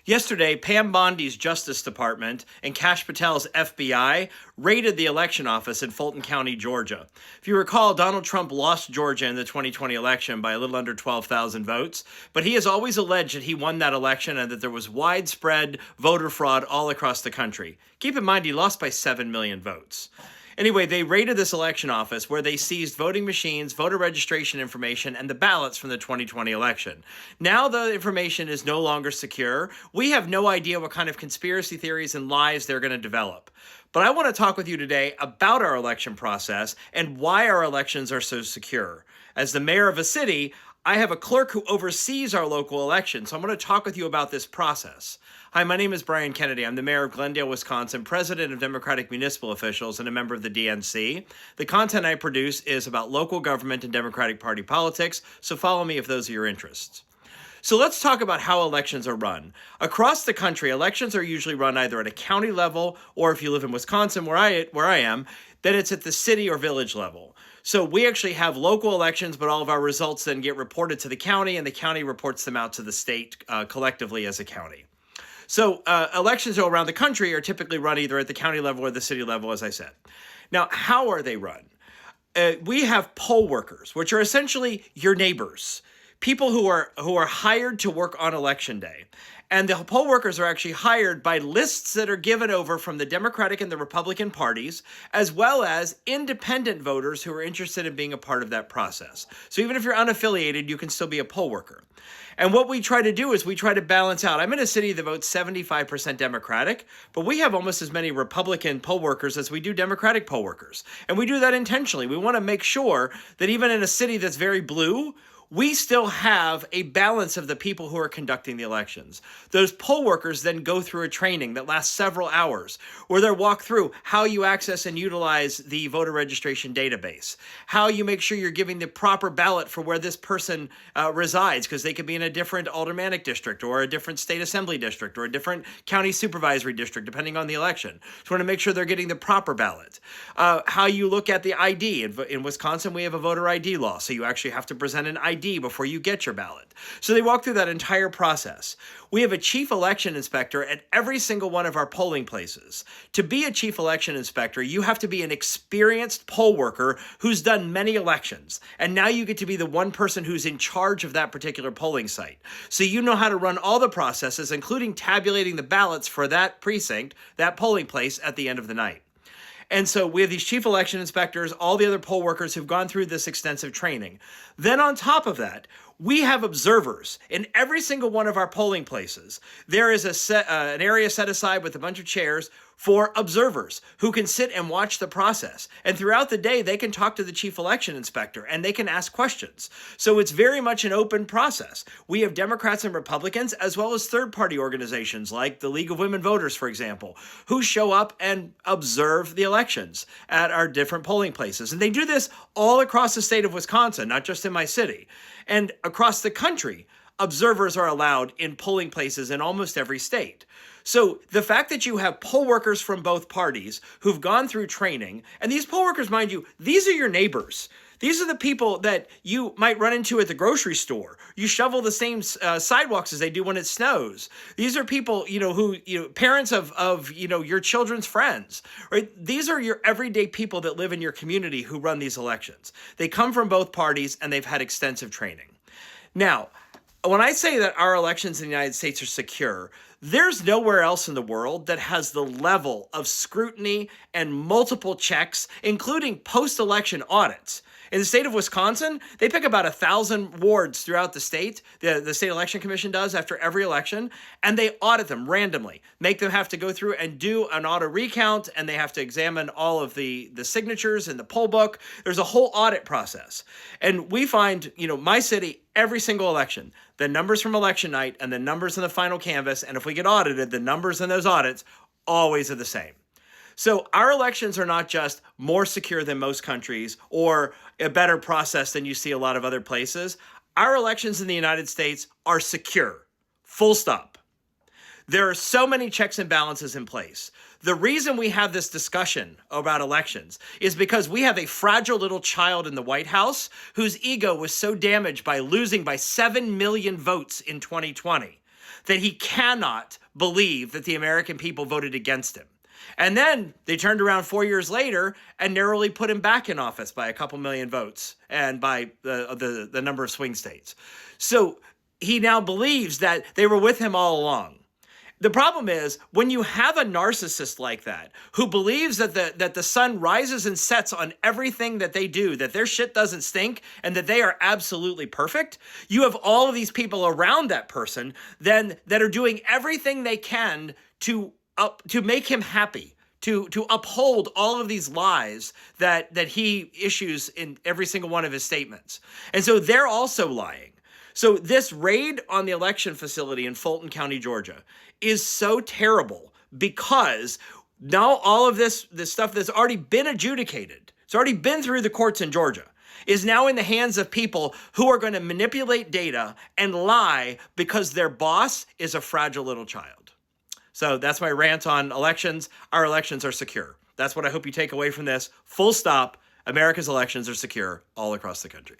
Yesterday, Pam Bondi's Justice Department and Kash Patel's FBI raided the election office in Fulton County, Georgia. If you recall, Donald Trump lost Georgia in the 2020 election by a little under 12,000 votes, but he has always alleged that he won that election and that there was widespread voter fraud all across the country. Keep in mind, he lost by 7 million votes. Anyway, they raided this election office where they seized voting machines, voter registration information, and the ballots from the 2020 election. Now the information is no longer secure. We have no idea what kind of conspiracy theories and lies they're going to develop. But I want to talk with you today about our election process and why our elections are so secure. As the mayor of a city, I have a clerk who oversees our local elections, so I'm going to talk with you about this process. Hi, my name is Brian Kennedy. I'm the mayor of Glendale, Wisconsin, president of Democratic Municipal Officials, and a member of the DNC. The content I produce is about local government and Democratic Party politics, so follow me if those are your interests. So let's talk about how elections are run. Across the country, elections are usually run either at a county level, or if you live in Wisconsin, where I am, then it's at the city or village level. So we actually have local elections, but all of our results then get reported to the county, and the county reports them out to the state collectively as a county. So elections around the country are typically run either at the county level or the city level, as I said. Now, how are they run? We have poll workers, which are essentially your neighbors, people who are hired to work on election day. And the poll workers are actually hired by lists that are given over from the Democratic and the Republican parties, as well as independent voters who are interested in being a part of that process. So even if you're unaffiliated, you can still be a poll worker. And what we try to do is we try to balance out. I'm in a city that votes 75% Democratic, but we have almost as many Republican poll workers as we do Democratic poll workers. And we do that intentionally. We want to make sure that even in a city that's very blue, we still have a balance of the people who are conducting the elections. Those poll workers then go through a training that lasts several hours, where they're walked through how you access and utilize the voter registration database, how you make sure you're giving the proper ballot for where this person resides, because they could be in a different aldermanic district or a different state assembly district or a different county supervisory district, depending on the election. So we want to make sure they're getting the proper ballot. How you look at the ID. In Wisconsin, we have a voter ID law, so you actually have to present an ID before you get your ballot. So they walk through that entire process. We have a chief election inspector at every single one of our polling places. To be a chief election inspector, you have to be an experienced poll worker who's done many elections. And now you get to be the one person who's in charge of that particular polling site. So you know how to run all the processes, including tabulating the ballots for that precinct, that polling place at the end of the night. And so we have these chief election inspectors, all the other poll workers who've gone through this extensive training. Then on top of that, we have observers in every single one of our polling places. There is an area set aside with a bunch of chairs for observers who can sit and watch the process. And throughout the day, they can talk to the chief election inspector and they can ask questions. So it's very much an open process. We have Democrats and Republicans, as well as third-party organizations like the League of Women Voters, for example, who show up and observe the elections at our different polling places. And they do this all across the state of Wisconsin, not just in my city. And across the country, observers are allowed in polling places in almost every state. So the fact that you have poll workers from both parties who've gone through training, and these poll workers, mind you, these are your neighbors. These are the people that you might run into at the grocery store. You shovel the same sidewalks as they do when it snows. These are people, parents of your children's friends, right? These are your everyday people that live in your community who run these elections. They come from both parties and they've had extensive training. Now, when I say that our elections in the United States are secure, there's nowhere else in the world that has the level of scrutiny and multiple checks, including post-election audits. In the state of Wisconsin, they pick about 1,000 wards throughout the state, the State Election Commission does after every election, and they audit them randomly, make them have to go through and do an auto recount, and they have to examine all of the signatures in the poll book. There's a whole audit process. And we find, my city, every single election, the numbers from election night and the numbers in the final canvas, and if we get audited, the numbers in those audits always are the same. So our elections are not just more secure than most countries or a better process than you see a lot of other places. Our elections in the United States are secure, full stop. There are so many checks and balances in place. The reason we have this discussion about elections is because we have a fragile little child in the White House whose ego was so damaged by losing by 7 million votes in 2020 that he cannot believe that the American people voted against him. And then they turned around 4 years later and narrowly put him back in office by a couple million votes and by the number of swing states. So he now believes that they were with him all along. The problem is when you have a narcissist like that who believes that the sun rises and sets on everything that they do, that their shit doesn't stink and that they are absolutely perfect, you have all of these people around that person then that are doing everything they can to make him happy, to uphold all of these lies that he issues in every single one of his statements. And so they're also lying. So this raid on the election facility in Fulton County, Georgia, is so terrible because now all of this stuff that's already been adjudicated, it's already been through the courts in Georgia, is now in the hands of people who are going to manipulate data and lie because their boss is a fragile little child. So that's my rant on elections. Our elections are secure. That's what I hope you take away from this. Full stop. America's elections are secure all across the country.